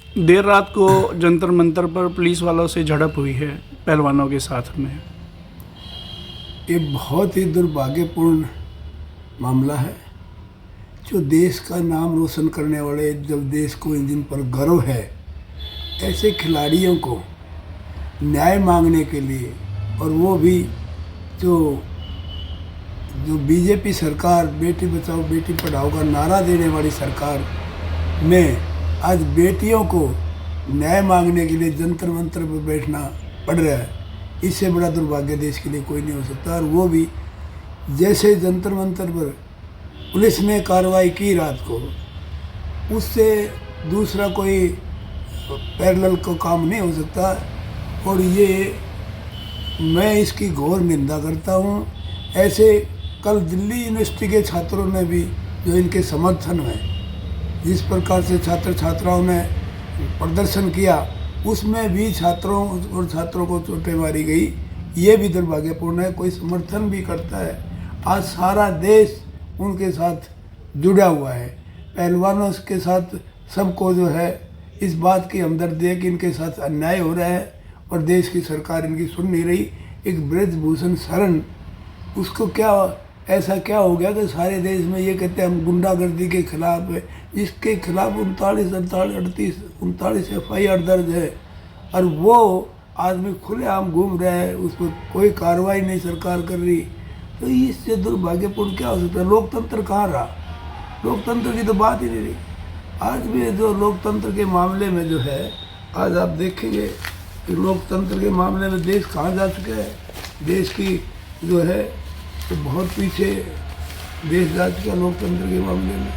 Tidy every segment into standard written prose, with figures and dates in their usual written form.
देर रात को जंतर मंतर पर पुलिस वालों से झड़प हुई है पहलवानों के साथ में। ये बहुत ही दुर्भाग्यपूर्ण मामला है। जो देश का नाम रोशन करने वाले, जब देश को जिन पर गर्व है, ऐसे खिलाड़ियों को न्याय मांगने के लिए, और वो भी जो बीजेपी सरकार बेटी बचाओ बेटी पढ़ाओ का नारा देने वाली सरकार में आज बेटियों को न्याय मांगने के लिए जंतर मंतर पर बैठना पड़ रहा है। इससे बड़ा दुर्भाग्य देश के लिए कोई नहीं हो सकता। और वो भी जैसे जंतर मंतर पर पुलिस ने कार्रवाई की रात को, उससे दूसरा कोई पैरेलल को काम नहीं हो सकता। और ये मैं इसकी घोर निंदा करता हूँ। ऐसे कल दिल्ली यूनिवर्सिटी के छात्रों ने भी जो इनके समर्थन में जिस प्रकार से छात्र छात्राओं ने प्रदर्शन किया, उसमें भी छात्रों को चोटें मारी गई। ये भी दुर्भाग्यपूर्ण है। कोई समर्थन भी करता है, आज सारा देश उनके साथ जुड़ा हुआ है। पहलवानों के साथ सबको जो है इस बात की हमदर्दी है कि इनके साथ अन्याय हो रहा है और देश की सरकार इनकी सुन नहीं रही। एक ब्रजभूषण शरण, उसको क्या ऐसा क्या हो गया कि सारे देश में ये कहते हैं हम गुंडागर्दी के खिलाफ है। इसके खिलाफ 39 FIR दर्ज है और वो आदमी खुलेआम घूम रहा है, उस पर कोई कार्रवाई नहीं सरकार कर रही। तो इससे दुर्भाग्यपूर्ण क्या हो सकता है? लोकतंत्र कहाँ रहा? लोकतंत्र की तो बात ही नहीं रही। आज भी जो लोकतंत्र के मामले में जो है, आज आप देखेंगे कि लोकतंत्र के मामले में देश कहाँ जा चुका है। देश की जो है तो बहुत पीछे देश जा चुका लोकतंत्र के मामले में।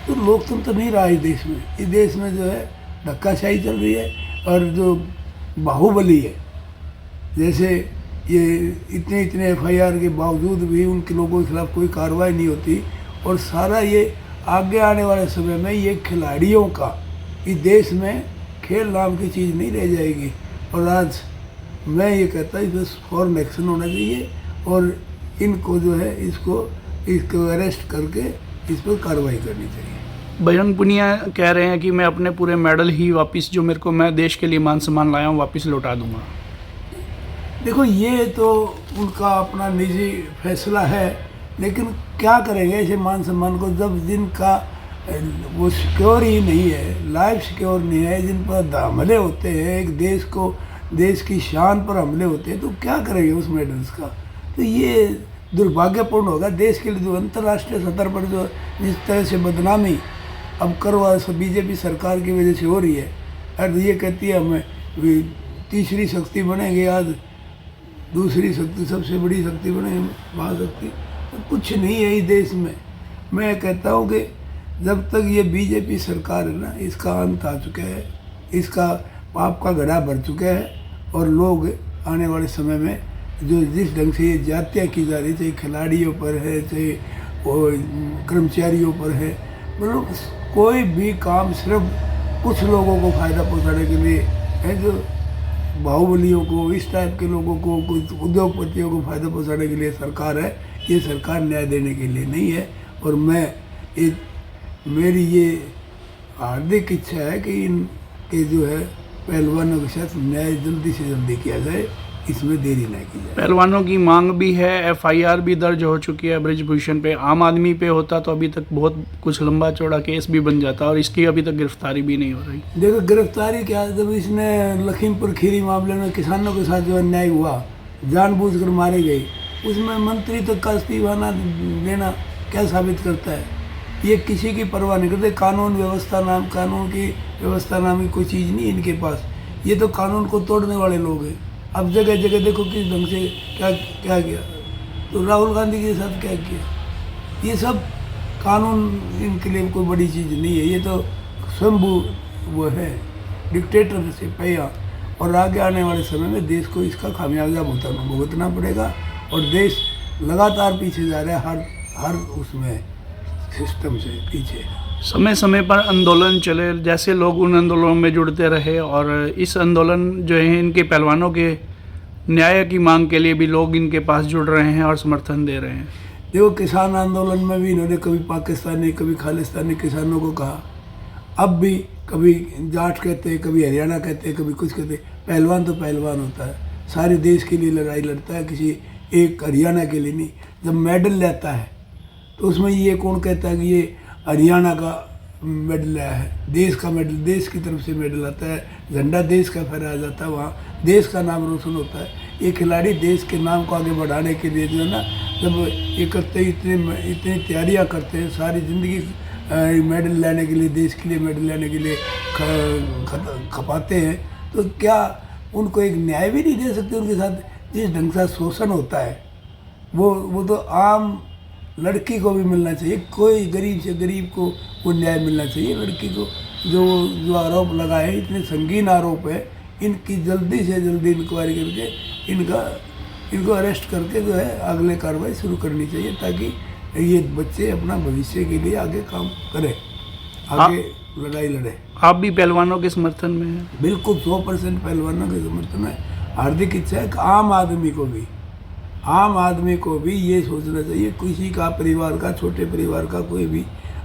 तो लोकतंत्र नहीं रहा इस देश में। इस देश में जो है धक्काशाही चल रही है और जो बाहुबली है, जैसे ये इतने FIR के बावजूद भी उनके लोगों के खिलाफ कोई कार्रवाई नहीं होती। और सारा ये आगे आने वाले समय में ये खिलाड़ियों का इस देश में खेल नाम की चीज़ नहीं रह जाएगी। और आज मैं ये कहता हूँ बस फॉरन एक्शन होना चाहिए और इनको जो है इसको अरेस्ट करके इस पर कार्रवाई करनी चाहिए। बजरंग पुनिया कह रहे हैं कि मैं अपने पूरे मेडल ही वापस, जो मेरे को मैं देश के लिए मान सम्मान लाया हूँ, वापस लौटा दूंगा। देखो, ये तो उनका अपना निजी फैसला है, लेकिन क्या करेंगे ऐसे मान सम्मान को जब जिनका वो सिक्योर ही नहीं है, लाइफ सिक्योर नहीं है, जिन पर हमले होते हैं, एक देश की शान पर हमले होते हैं, तो क्या करेंगे उस मेडल्स का? तो ये दुर्भाग्यपूर्ण होगा देश के लिए। जो अंतर्राष्ट्रीय स्तर पर जो जिस तरह से बदनामी अब करवा बीजेपी सरकार की वजह से हो रही है, और ये कहती है हमें तीसरी शक्ति बनेंगे, आज दूसरी शक्ति सबसे बड़ी शक्ति बनेंगे, महाशक्ति। तो कुछ नहीं है इस देश में। मैं कहता हूँ कि जब तक ये बीजेपी सरकार है ना, इसका अंत आ चुका है, इसका पाप का घड़ा भर चुका है। और लोग आने वाले समय में जो जिस ढंग से ये जातियाँ की जा रही, चाहे खिलाड़ियों पर है, चाहे वो कर्मचारियों पर है, मतलब कोई भी काम सिर्फ कुछ लोगों को फ़ायदा पहुँचाने के लिए है। जो बाहुबलियों को, इस टाइप के लोगों को, कुछ उद्योगपतियों को फ़ायदा पहुँचाने के लिए सरकार है। ये सरकार न्याय देने के लिए नहीं है। और मेरी ये हार्दिक इच्छा है कि इनके जो है पहलवानों के साथ न्याय जल्दी से जल्दी किया जाए, इसमें देरी न की जाए। पहलवानों की मांग भी है, FIR भी दर्ज हो चुकी है ब्रजभूषण पे। आम आदमी पे होता तो अभी तक बहुत कुछ लंबा चौड़ा केस भी बन जाता, और इसकी अभी तक गिरफ्तारी भी नहीं हो रही। देखो, गिरफ्तारी क्या, जब इसने लखीमपुर खीरी मामले में किसानों के साथ जो अन्याय हुआ, जानबूझकर मारे गए, उसमें मंत्री तक का इस्तीफा देना क्या साबित करता है? ये किसी की परवाह नहीं करते। कानून की व्यवस्था नाम की कोई चीज़ नहीं इनके पास। ये तो कानून को तोड़ने वाले लोग हैं। अब जगह जगह देखो किस ढंग से क्या किया। तो राहुल गांधी के साथ क्या किया? ये सब कानून इनके लिए कोई बड़ी चीज़ नहीं है। ये तो स्वयंभू वो है, डिक्टेटर से पैया। और आगे आने वाले समय में देश को इसका खामियाजा भुगतना पड़ेगा। और देश लगातार पीछे जा रहा है, हर उसमें सिस्टम से पीछे। समय समय पर आंदोलन चले, जैसे लोग उन आंदोलनों में जुड़ते रहे, और इस आंदोलन जो है इनके पहलवानों के न्याय की मांग के लिए भी लोग इनके पास जुड़ रहे हैं और समर्थन दे रहे हैं। देखो, किसान आंदोलन में भी इन्होंने कभी पाकिस्तानी कभी खालिस्तानी किसानों को कहा। अब भी कभी जाट कहते हैं, कभी हरियाणा कहते हैं, कभी कुछ कहते हैं। पहलवान तो पहलवान होता है, सारे देश के लिए लड़ाई लड़ता है, किसी एक हरियाणा के लिए नहीं। जब मेडल लेता है तो उसमें ये कौन कहता है कि ये हरियाणा का मेडल लाया है, देश का मेडल, देश की तरफ से मेडल आता है, झंडा देश का फहराया जाता है, वहाँ देश का नाम रोशन होता है। ये खिलाड़ी देश के नाम को आगे बढ़ाने के लिए जो है ना, जब इकट्ठे इतनी तैयारियाँ करते हैं, सारी ज़िंदगी मेडल लेने के लिए, देश के लिए मेडल लेने के लिए खपाते हैं, तो क्या उनको एक न्याय भी नहीं दे सकते? उनके साथ जिस ढंग से शोषण होता है वो तो आम लड़की को भी मिलना चाहिए। कोई गरीब से गरीब को वो न्याय मिलना चाहिए। लड़की को जो आरोप लगाए, इतने संगीन आरोप है, इनकी जल्दी से जल्दी इंक्वायरी करके इनको अरेस्ट करके जो है अगले कार्रवाई शुरू करनी चाहिए, ताकि ये बच्चे अपना भविष्य के लिए आगे काम करें, आगे लड़ाई लड़े। आप भी पहलवानों के समर्थन में हैं? बिल्कुल 100% पहलवानों के समर्थन में। हार्दिक इच्छा है कि आम आदमी को भी ये सोचना चाहिए, किसी का परिवार का, छोटे परिवार का कोई भी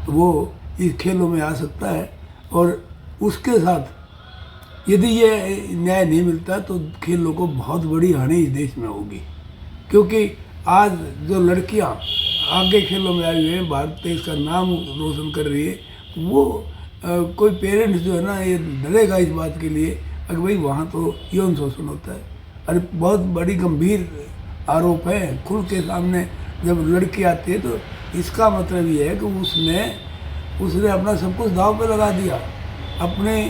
वो इस खेलों में आ सकता है, और उसके साथ यदि ये न्याय नहीं मिलता तो खेलों को बहुत बड़ी हानि इस देश में होगी। क्योंकि आज जो लड़कियां आगे खेलों में आई हुई हैं, भारत देश का नाम रोशन कर रही है, वो कोई पेरेंट्स जो है ना, ये डरेगा इस बात के लिए कि भाई वहाँ तो यौन शोषण होता है। अरे बहुत बड़ी गंभीर आरोप है, खुल के सामने जब लड़की आती है तो इसका मतलब ये है कि उसने अपना सब कुछ दांव पे लगा दिया, अपने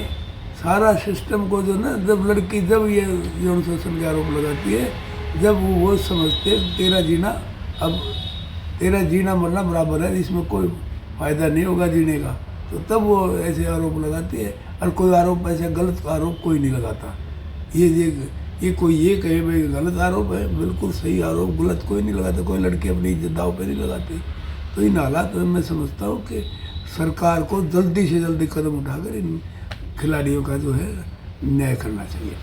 सारा सिस्टम को जो ना। जब लड़की जब ये यौन शोषण के आरोप लगाती है, जब वो समझते तेरा जीना मरना बराबर है, इसमें कोई फ़ायदा नहीं होगा जीने का, तो तब वो ऐसे आरोप लगाती है। और कोई आरोप, ऐसे गलत आरोप कोई नहीं लगाता। ये कोई ये कहे भाई गलत आरोप है, बिल्कुल सही आरोप, गलत कोई नहीं लगाता। कोई लड़की अपनी इज्जत दाव पे नहीं लगाती। तो इन हालात में मैं समझता हूँ कि सरकार को जल्दी से जल्दी कदम उठाकर इन खिलाड़ियों का जो है न्याय करना चाहिए।